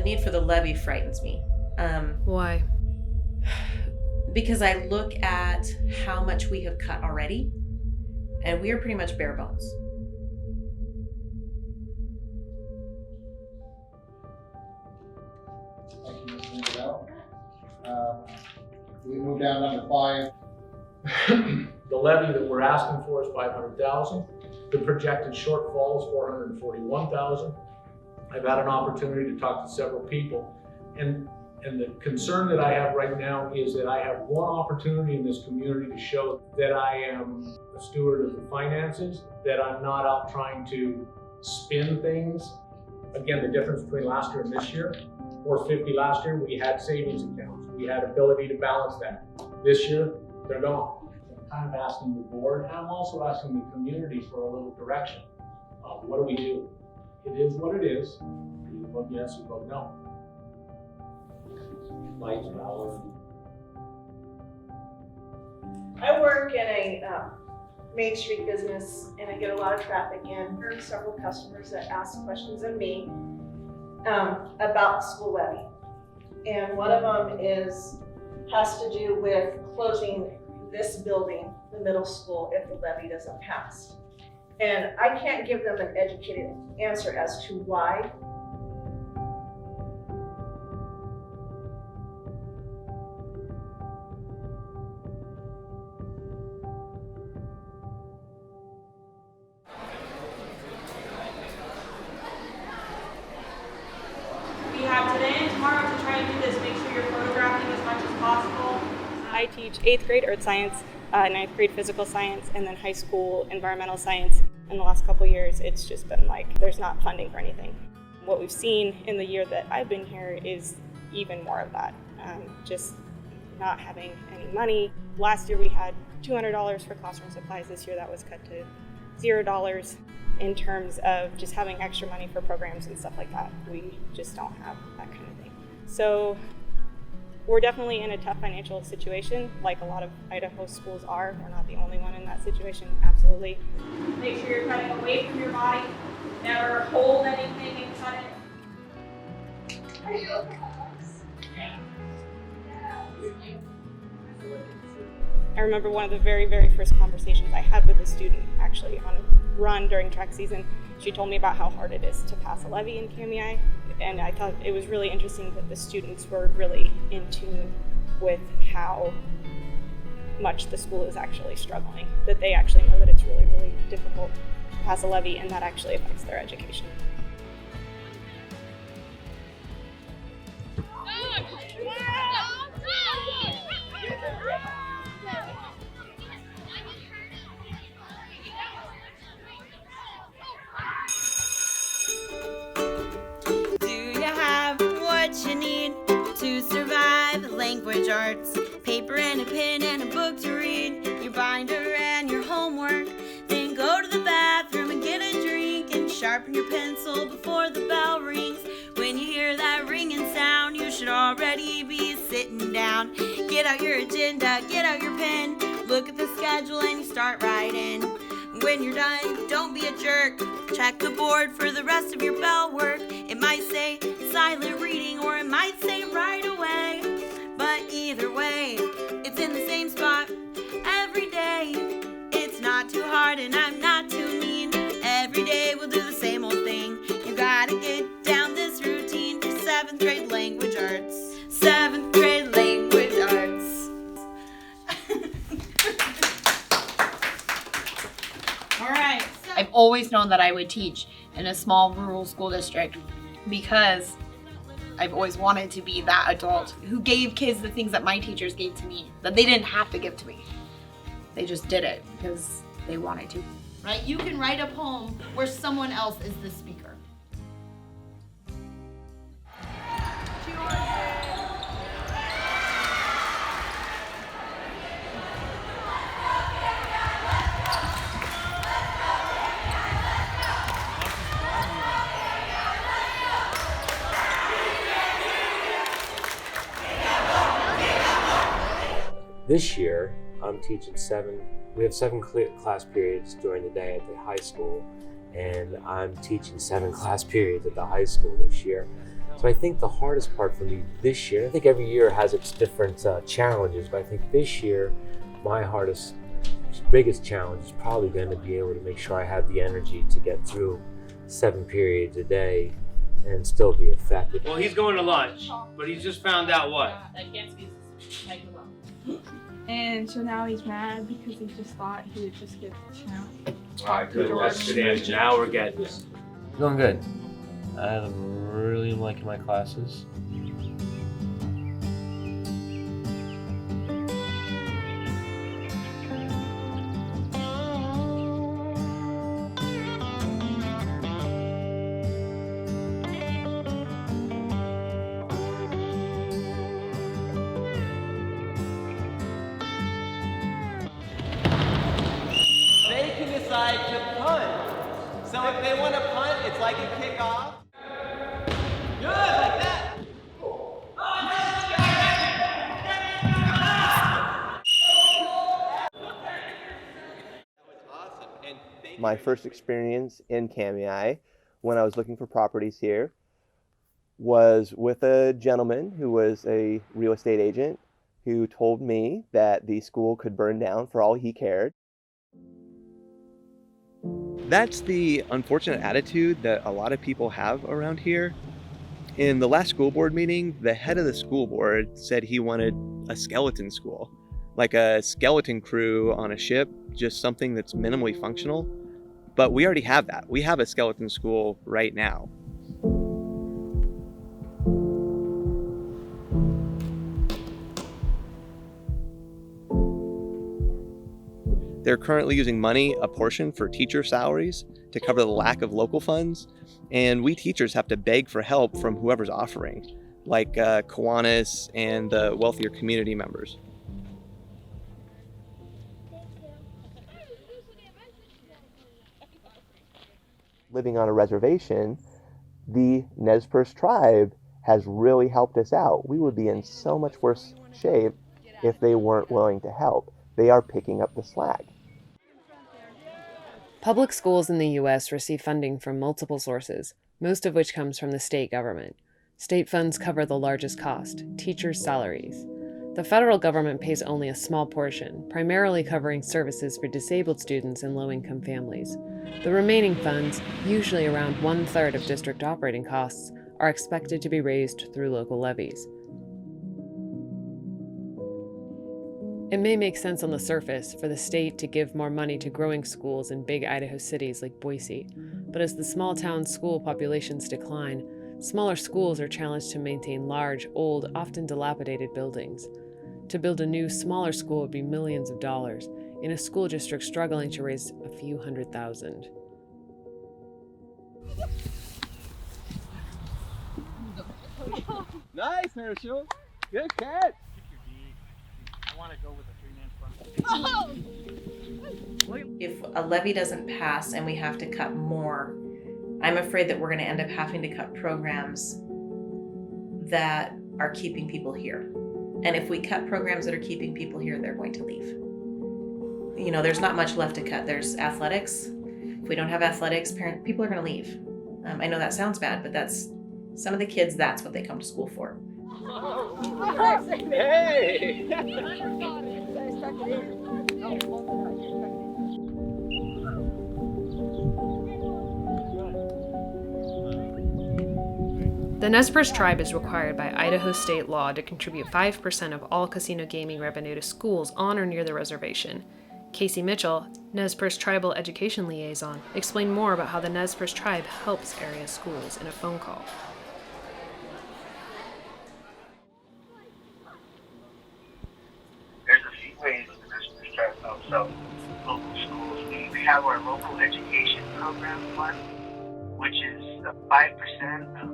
need for the levy frightens me. Why? Because I look at how much we have cut already, and we are pretty much bare bones. Thank you, Ms. Mandel. We move down to number 5. The levy that we're asking for is $500,000. The projected shortfall is $441,000. I've had an opportunity to talk to several people, and the concern that I have right now is that I have one opportunity in this community to show that I am a steward of the finances, that I'm not out trying to spin things. Again, the difference between last year and this year, $450 last year, we had savings accounts. We had ability to balance that. This year, they're gone. I'm kind of asking the board, and I'm also asking the community for a little direction. What do we do? It is what it is. You vote yes, you vote no. Lights, power. I work in a Main Street business, and I get a lot of traffic in. There are several customers that ask questions of me about the school levy. And one of them has to do with closing this building, the middle school, if the levy doesn't pass. And I can't give them an educated answer as to why. We have today and tomorrow to try and do this. Make sure you're photographing as much as possible. I teach 8th grade earth science, 9th grade physical science, and then high school environmental science. In the last couple years, it's just been like there's not funding for anything. What we've seen in the year that I've been here is even more of that, just not having any money. Last year we had $200 for classroom supplies. This year that was cut to $0 in terms of just having extra money for programs and stuff like that. We just don't have that kind of thing. So we're definitely in a tough financial situation, like a lot of Idaho schools are. We're not the only one in that situation, absolutely. Make sure you're cutting away from your body. Never hold anything and cut it. I remember one of the very, very first conversations I had with a student actually on a run during track season. She told me about how hard it is to pass a levy in KMEI, and I thought it was really interesting that the students were really in tune with how much the school is actually struggling, that they actually know that it's really, really difficult to pass a levy, and that actually affects their education. Language arts, paper and a pen and a book to read, your binder and your homework. Then go to the bathroom and get a drink and sharpen your pencil before the bell rings. When you hear that ringing sound, you should already be sitting down. Get out your agenda, get out your pen, look at the schedule and you start writing. When you're done, don't be a jerk. Check the board for the rest of your bell work. It might say silent reading or it might say right away. But either way, it's in the same spot every day. It's not too hard and I'm not too mean. Every day we'll do the same old thing. You gotta get down this routine for 7th grade language arts. 7th grade language arts. All right. I've always known that I would teach in a small rural school district because I've always wanted to be that adult who gave kids the things that my teachers gave to me, that they didn't have to give to me. They just did it because they wanted to. Right? You can write a poem where someone else is the speaker. This year, I'm teaching we have 7 class periods during the day at the high school, and I'm teaching 7 class periods at the high school this year. So I think the hardest part for me this year, I think every year has its different challenges, but I think this year my biggest challenge is probably going to be able to make sure I have the energy to get through 7 periods a day and still be effective. Well, he's going to lunch, but he's just found out what? And so now he's mad because he just thought he would just get, All right, good. Well, that's good answer. Now we're getting this. Going good. I'm really liking my classes. They can decide to punt. So if they want to punt, it's like a kickoff. Good, like that. My first experience in Kamei when I was looking for properties here was with a gentleman who was a real estate agent who told me that the school could burn down for all he cared. That's the unfortunate attitude that a lot of people have around here. In the last school board meeting, the head of the school board said he wanted a skeleton school, like a skeleton crew on a ship, just something that's minimally functional. But we already have that. We have a skeleton school right now. They're currently using money, a portion for teacher salaries to cover the lack of local funds, and we teachers have to beg for help from whoever's offering, like Kiwanis and the wealthier community members. Living on a reservation, the Nez Perce tribe has really helped us out. We would be in so much worse shape if they weren't willing to help. They are picking up the slack. Public schools in the U.S. receive funding from multiple sources, most of which comes from the state government. State funds cover the largest cost, teachers' salaries. The federal government pays only a small portion, primarily covering services for disabled students and low-income families. The remaining funds, usually around 1/3 of district operating costs, are expected to be raised through local levies. It may make sense on the surface for the state to give more money to growing schools in big Idaho cities like Boise, but as the small town school populations decline, smaller schools are challenged to maintain large, old, often dilapidated buildings. To build a new, smaller school would be millions of dollars, in a school district struggling to raise a few $100,000. Nice, Herschel. Good catch. I want to go with a 3-man front. If a levy doesn't pass and we have to cut more, I'm afraid that we're going to end up having to cut programs that are keeping people here. And if we cut programs that are keeping people here, they're going to leave. You know, there's not much left to cut. There's athletics. If we don't have athletics, people are going to leave. I know that sounds bad, but that's some of the kids, that's what they come to school for. Hey! The Nez Perce tribe is required by Idaho state law to contribute 5% of all casino gaming revenue to schools on or near the reservation. Casey Mitchell, Nez Perce Tribal Education Liaison, explained more about how the Nez Perce tribe helps area schools in a phone call. There's a few ways the Nez Perce tribe helps out local schools. We have our local education program fund, which is 5% of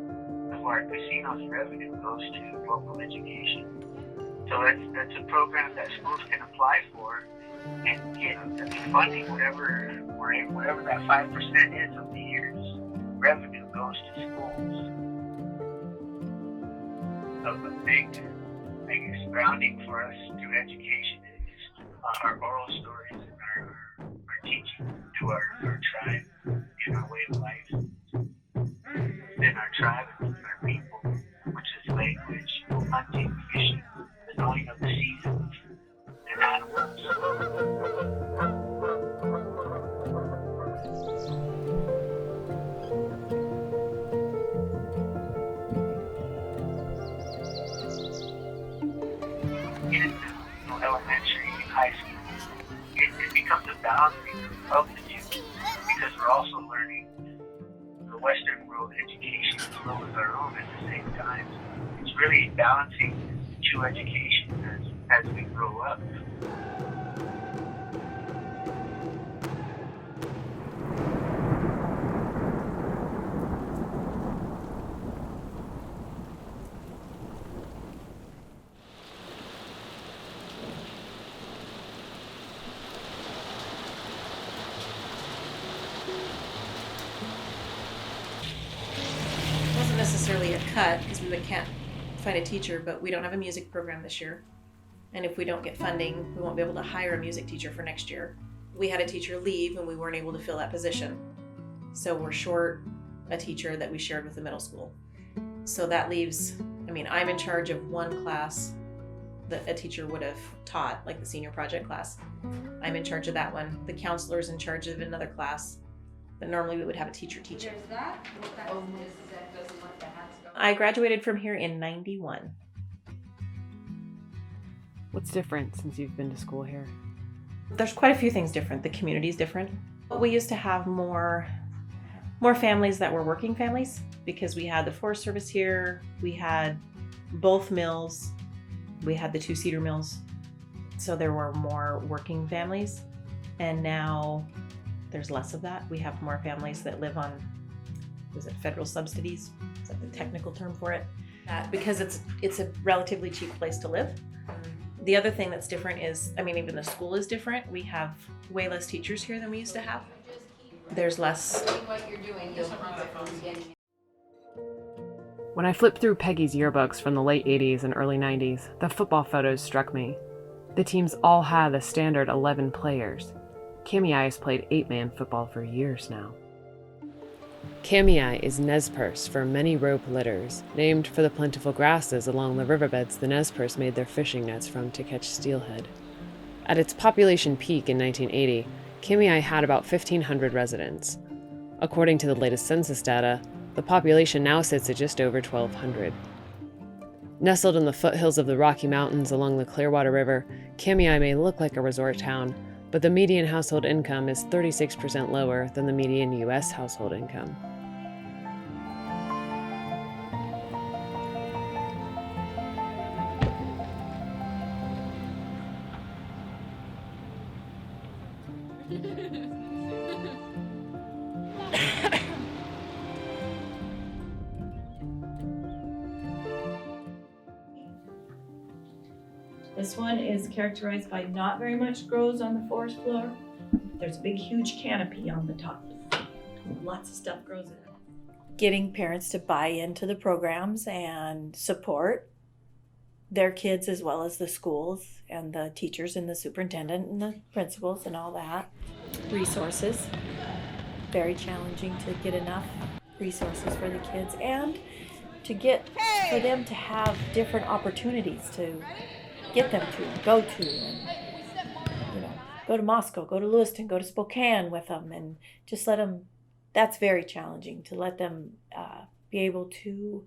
our casino's revenue goes to local education. So that's a program that schools can apply for and get funding, whatever that 5% is of the year's revenue goes to schools. So the biggest grounding for us through education is our oral stories and our teaching to our tribe and our way of life. Then our tribe and our people. elementary and high school, it becomes a balancing of the two, because we're also learning the Western world education as well as our own at the same time. It's really balancing two educations as we grow up. Wasn't necessarily a cut because we can't find a teacher, but we don't have a music program this year. And if we don't get funding, we won't be able to hire a music teacher for next year. We had a teacher leave and we weren't able to fill that position. So we're short a teacher that we shared with the middle school. So that leaves, I'm in charge of one class that a teacher would have taught, like the senior project class. I'm in charge of that one. The counselor's in charge of another class, but normally we would have a teacher teach it. I graduated from here in 91. What's different since you've been to school here? There's quite a few things different. The community's different. We used to have more families that were working families because we had the Forest Service here, we had both mills, we had the 2 cedar mills. So there were more working families, and now there's less of that. We have more families that live on, federal subsidies? Is that the technical term for it? Because it's a relatively cheap place to live. The other thing that's different is, even the school is different. We have way less teachers here than we used to have. There's less. When I flipped through Peggy's yearbooks from the late 80s and early 90s, the football photos struck me. The teams all had the standard 11 players. Kamei has played 8-man football for years now. Kamei is Nez Perce for many rope litters, named for the plentiful grasses along the riverbeds the Nez Perce made their fishing nets from to catch steelhead. At its population peak in 1980, Kamei had about 1,500 residents. According to the latest census data, the population now sits at just over 1,200. Nestled in the foothills of the Rocky Mountains along the Clearwater River, Kamei may look like a resort town, but the median household income is 36% lower than the median U.S. household income. This one is characterized by not very much grows on the forest floor. There's a big, huge canopy on the top. Lots of stuff grows in it. Getting parents to buy into the programs and support their kids as well as the schools and the teachers and the superintendent and the principals and all that. Resources. Very challenging to get enough resources for the kids and to get for them to have different opportunities to get them to go to and go to Moscow, go to Lewiston, go to Spokane with them, and just let them. That's very challenging to let them be able to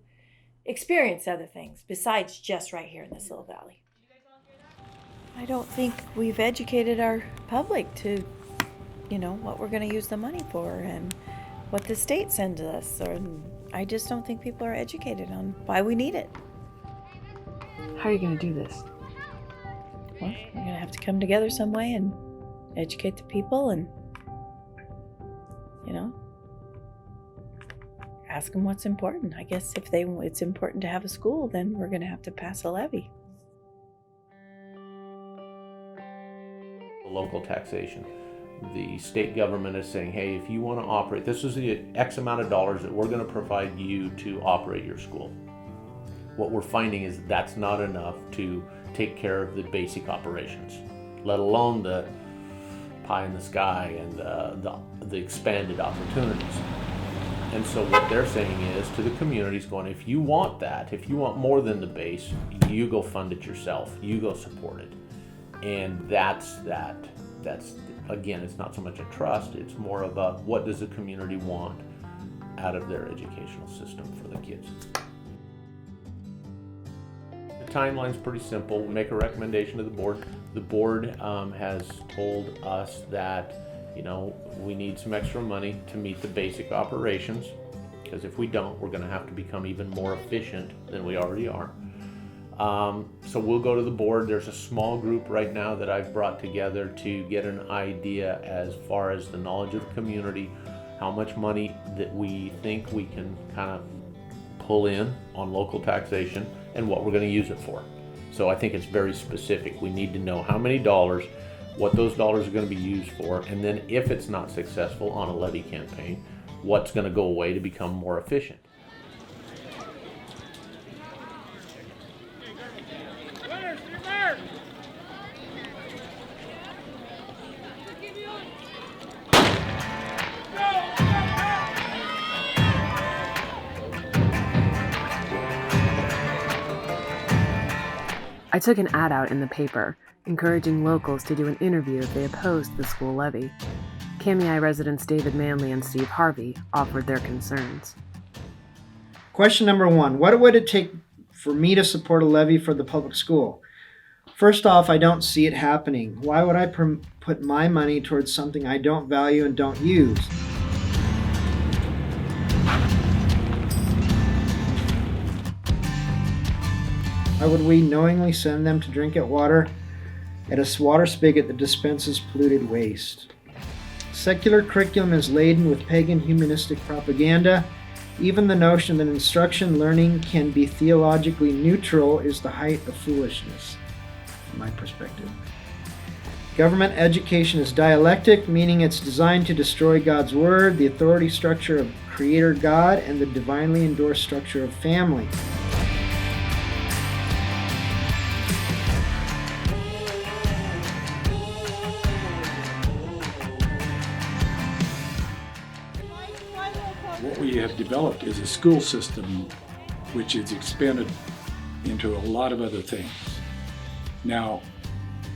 experience other things besides just right here in this little valley. I don't think we've educated our public to what we're going to use the money for and what the state sends us, I just don't think people are educated on why we need it. How are you going to do this? Well, we're going to have to come together some way and educate the people and, ask them what's important. I guess if it's important to have a school, then we're going to have to pass a levy. Local taxation. The state government is saying, hey, if you want to operate, this is the X amount of dollars that we're going to provide you to operate your school. What we're finding is that's not enough to take care of the basic operations, let alone the pie in the sky and the expanded opportunities. And so what they're saying is to the communities going, if you want that, if you want more than the base, you go fund it yourself, you go support it. And that's again, it's not so much a trust, it's more about what does the community want out of their educational system for the kids. The timeline's pretty simple. We make a recommendation to the board. The board has told us that, we need some extra money to meet the basic operations, because if we don't, we're gonna have to become even more efficient than we already are. So we'll go to the board. There's a small group right now that I've brought together to get an idea as far as the knowledge of the community, how much money that we think we can kind of pull in on local taxation, and what we're going to use it for. So I think it's very specific. We need to know how many dollars, what those dollars are going to be used for, and then if it's not successful on a levy campaign, what's going to go away to become more efficient. I took an ad out in the paper, encouraging locals to do an interview if they opposed the school levy. Kamei residents David Manley and Steve Harvey offered their concerns. Question number 1. What would it take for me to support a levy for the public school? First off, I don't see it happening. Why would I put my money towards something I don't value and don't use? Why would we knowingly send them to drink water at a water spigot that dispenses polluted waste? Secular curriculum is laden with pagan humanistic propaganda. Even the notion that instruction learning can be theologically neutral is the height of foolishness, from my perspective. Government education is dialectic, meaning it's designed to destroy God's word, the authority structure of Creator God, and the divinely endorsed structure of family. What we have developed is a school system which is expanded into a lot of other things. Now,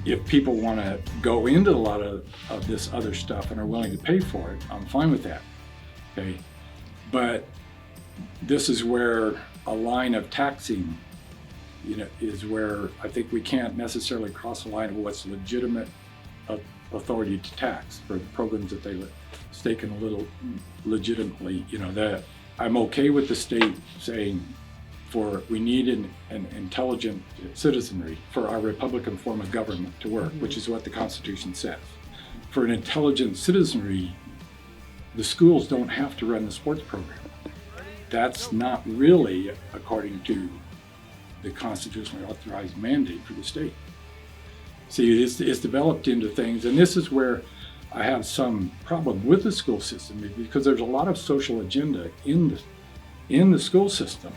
if people want to go into a lot of this other stuff and are willing to pay for it, I'm fine with that, okay? But this is where a line of taxing, is where I think we can't necessarily cross the line of what's legitimate authority to tax for the programs that they staken a little legitimately. That I'm okay with the state saying we need an intelligent citizenry for our Republican form of government to work, which is what the Constitution says. For an intelligent citizenry, the schools don't have to run the sports program. That's not really according to the constitutionally authorized mandate for the state. See, it's developed into things, and this is where I have some problem with the school system, because there's a lot of social agenda in the school system.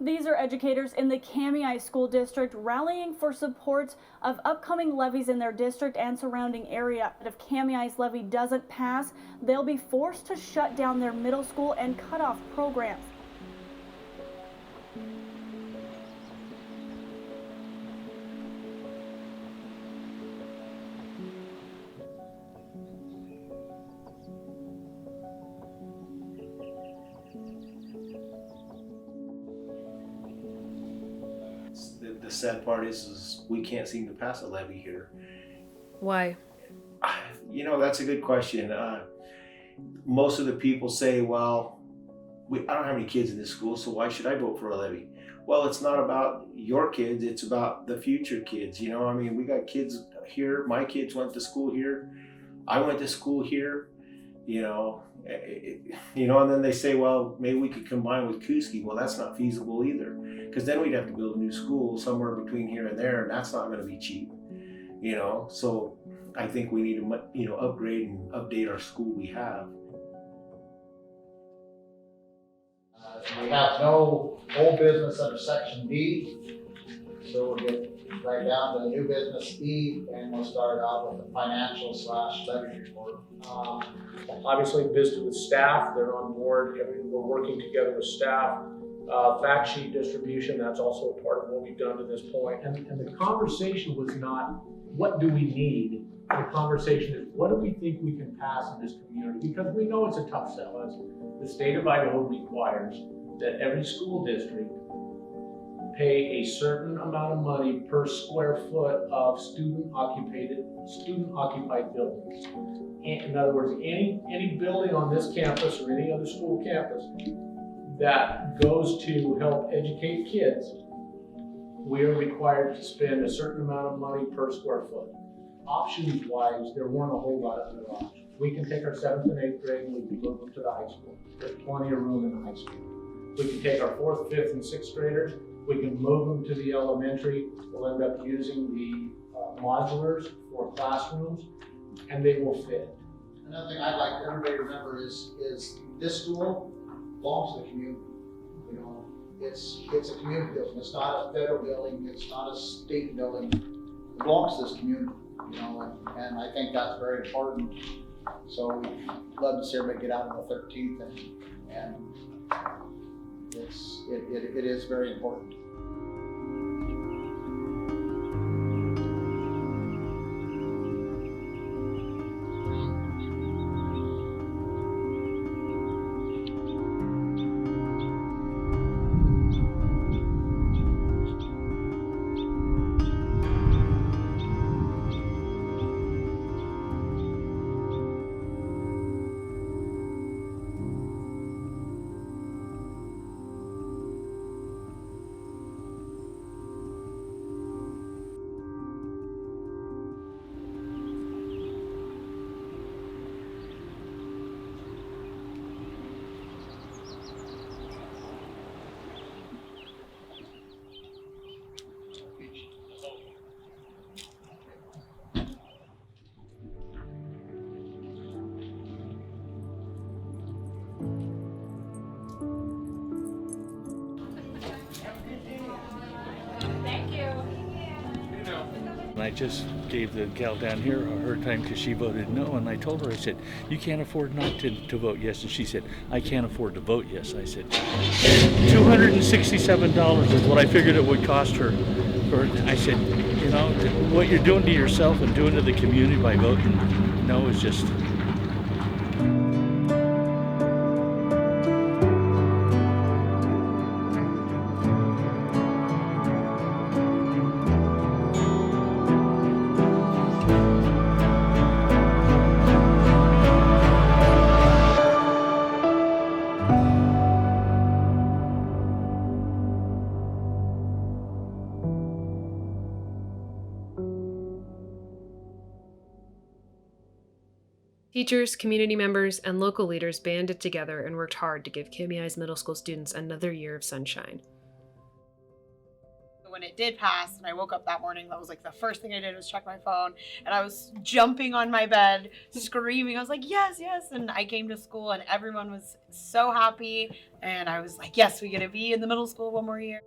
These are educators in the Kamei School District rallying for support of upcoming levies in their district and surrounding area. If Kamei's levy doesn't pass, they'll be forced to shut down their middle school and cut off programs. The sad part is we can't seem to pass a levy here. Why? That's a good question. Most of the people say, well, I don't have any kids in this school, so why should I vote for a levy? Well, it's not about your kids, it's about the future kids. We got kids here. My kids went to school here. I went to school here. And then they say, well, maybe we could combine with Kuski. Well, that's not feasible either, because then we'd have to build a new school somewhere between here and there, and that's not going to be cheap. So I think we need to, upgrade and update our school we have. We have no old business under section B. So we'll get right down to new business E, and we'll start out with the financial / levy report. Obviously visited with staff, they're on board, we're working together with staff. Fact sheet distribution, that's also a part of what we've done to this point. And the conversation was not, what do we need? The conversation is, what do we think we can pass in this community? Because we know it's a tough sell. As the state of Idaho requires that every school district pay a certain amount of money per square foot of student occupied buildings. In other words, any building on this campus or any other school campus that goes to help educate kids, we are required to spend a certain amount of money per square foot. Options wise, there weren't a whole lot of other options. We can take our 7th and 8th grade and we can move them to the high school. There's plenty of room in the high school. We can take our 4th, 5th, and 6th graders, we can move them to the elementary. We'll end up using the modulars for classrooms, and they will fit. Another thing I'd like everybody to remember is this school belongs to the community. You know, it's a community building. It's not a federal building. It's not a state building. It belongs to this community. You know, and I think that's very important. So we'd love to see everybody get out on the 13th, and it is very important. And I just gave the gal down here a hard time because she voted no, and I told her, I said, you can't afford not to vote yes, and she said, I can't afford to vote yes. I said, $267 is what I figured it would cost her. I said, you know, what you're doing to yourself and doing to the community by voting no is just... Teachers, community members, and local leaders banded together and worked hard to give KMEI's middle school students another year of sunshine. When it did pass and I woke up that morning, that was like the first thing I did was check my phone, and I was jumping on my bed, screaming. I was like, yes, yes. And I came to school and everyone was so happy. And I was like, yes, we get to be in the middle school one more year.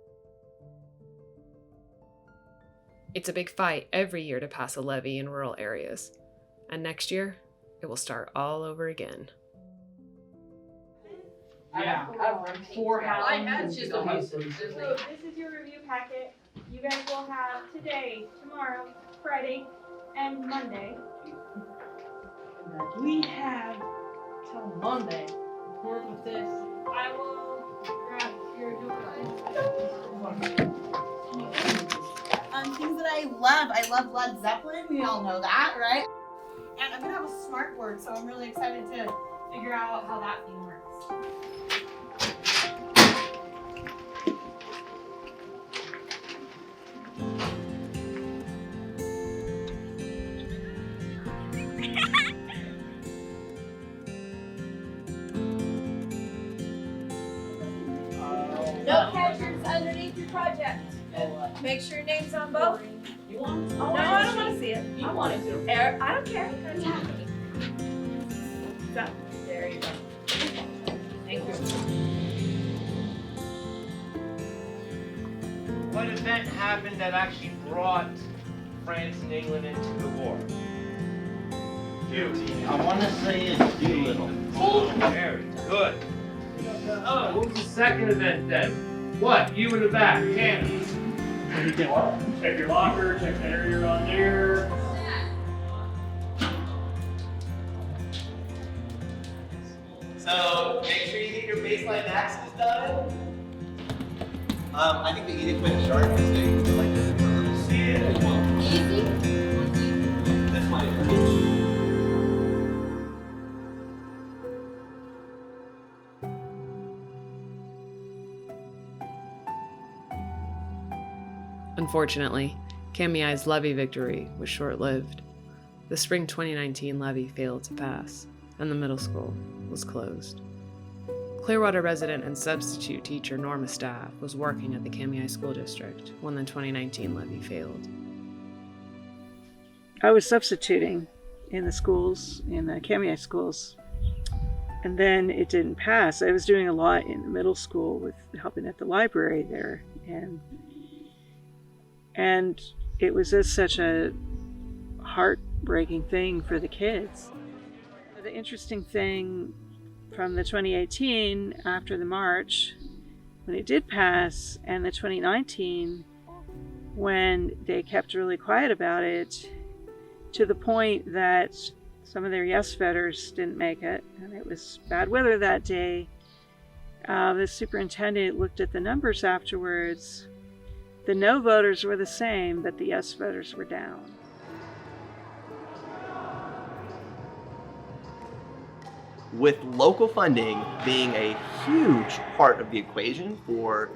It's a big fight every year to pass a levy in rural areas. And next year, it will start all over again. Yeah, I've run 4 houses. So this is your review packet. You guys will have today, tomorrow, Friday, and Monday. We have till Monday to work with this. I will grab your Things that I love Led Zeppelin. We all know that, right? And I'm gonna have a smart board, so I'm really excited to figure out how that thing works. Note catchers underneath your project. Make sure your name's on both. You want it? No, I don't want to see it. You I want it to. I don't care. So, there you go. Thank you. What event happened that actually brought France and England into the war? I want to say it's Doolittle. Very good. Oh, what was the second event then? What? You in the back, Canada. Check your locker, check the area you're on there. So make sure you get your baseline axes done. I think the easiest way to start is to like this. See it. Easy. This way. Unfortunately, Kamiai's levy victory was short-lived. The spring 2019 levy failed to pass, and the middle school was closed. Clearwater resident and substitute teacher Norma Staff was working at the Kamiai School District when the 2019 levy failed. I was substituting in the schools, in the Kamiai schools, and then it didn't pass. I was doing a lot in the middle school with helping at the library there, and it was just such a heartbreaking thing for the kids. The interesting thing from the 2018 after the march, when it did pass, and the 2019 when they kept really quiet about it, to the point that some of their yes voters didn't make it, and it was bad weather that day. The superintendent looked at the numbers afterwards. The no voters were the same, but the yes voters were down. With local funding being a huge part of the equation for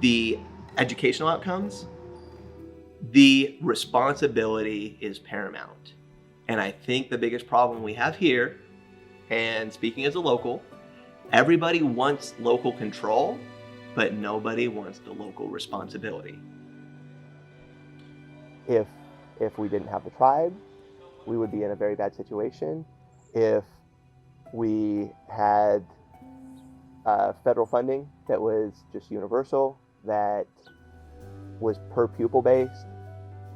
the educational outcomes, the responsibility is paramount. And I think the biggest problem we have here, and speaking as a local, everybody wants local control, but nobody wants the local responsibility. If we didn't have the tribe, we would be in a very bad situation. If we had federal funding that was just universal, that was per pupil based,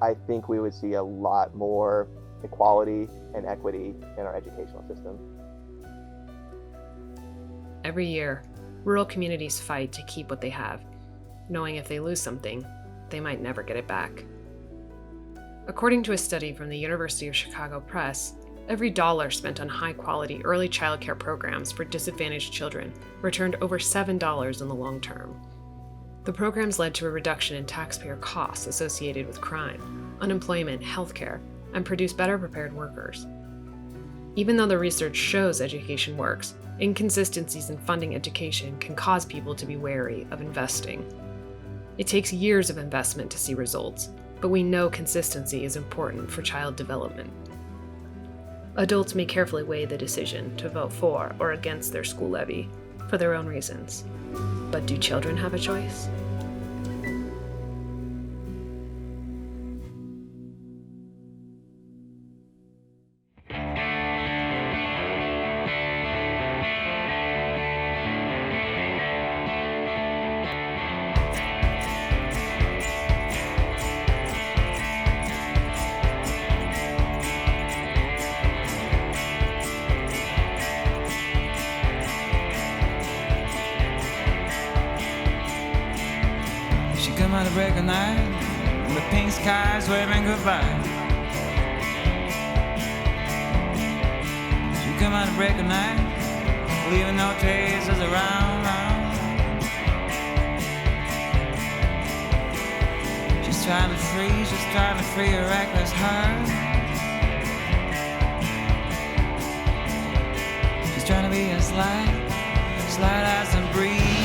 I think we would see a lot more equality and equity in our educational system. Every year, rural communities fight to keep what they have, knowing if they lose something, they might never get it back. According to a study from the University of Chicago Press, every dollar spent on high-quality early childcare programs for disadvantaged children returned over $7 in the long term. The programs led to a reduction in taxpayer costs associated with crime, unemployment, healthcare, and produced better prepared workers. Even though the research shows education works, inconsistencies in funding education can cause people to be wary of investing. It takes years of investment to see results, but we know consistency is important for child development. Adults may carefully weigh the decision to vote for or against their school levy for their own reasons. But do children have a choice? Come out to break a night, and the pink skies waving goodbye. She come out to break a night, leaving no traces around. She's trying to free a reckless heart. She's trying to be as light as the breeze.